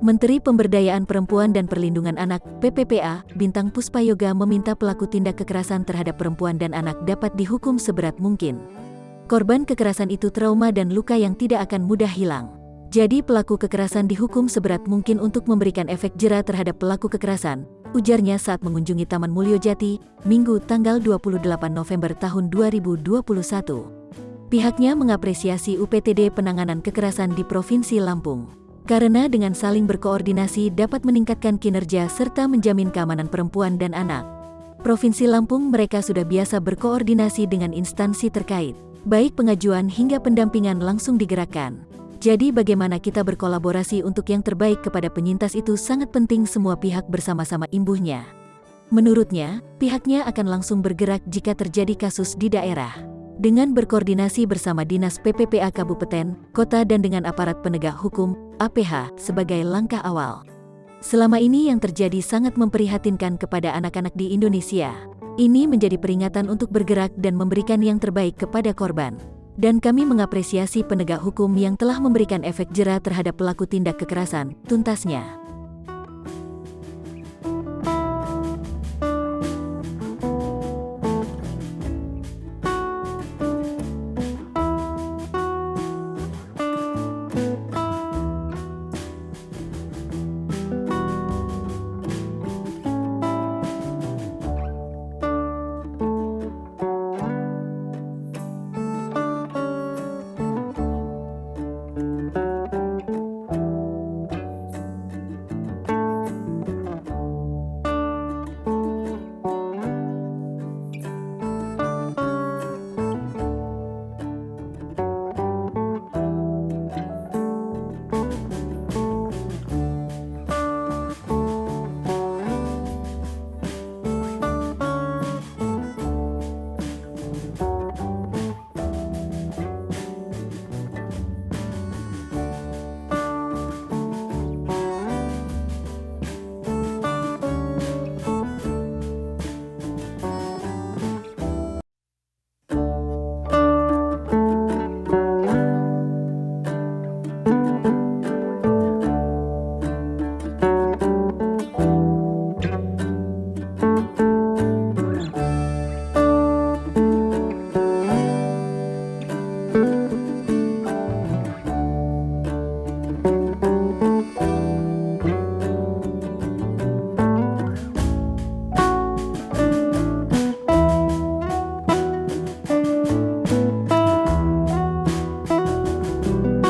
Menteri Pemberdayaan Perempuan dan Perlindungan Anak, PPPA, Bintang Puspayoga meminta pelaku tindak kekerasan terhadap perempuan dan anak dapat dihukum seberat mungkin. Korban kekerasan itu trauma dan luka yang tidak akan mudah hilang. Jadi pelaku kekerasan dihukum seberat mungkin untuk memberikan efek jera terhadap pelaku kekerasan, ujarnya saat mengunjungi Taman Mulyo Jati, Minggu tanggal 28 November tahun 2021. Pihaknya mengapresiasi UPTD penanganan kekerasan di Provinsi Lampung, karena dengan saling berkoordinasi dapat meningkatkan kinerja serta menjamin keamanan perempuan dan anak. Provinsi Lampung mereka sudah biasa berkoordinasi dengan instansi terkait, baik pengajuan hingga pendampingan langsung digerakkan. Jadi bagaimana kita berkolaborasi untuk yang terbaik kepada penyintas itu sangat penting semua pihak bersama-sama, imbuhnya. Menurutnya, pihaknya akan langsung bergerak jika terjadi kasus di daerah, dengan berkoordinasi bersama Dinas PPPA Kabupaten, Kota dan dengan aparat penegak hukum, APH, sebagai langkah awal. Selama ini yang terjadi sangat memprihatinkan kepada anak-anak di Indonesia. Ini menjadi peringatan untuk bergerak dan memberikan yang terbaik kepada korban. Dan kami mengapresiasi penegak hukum yang telah memberikan efek jera terhadap pelaku tindak kekerasan, tuntasnya.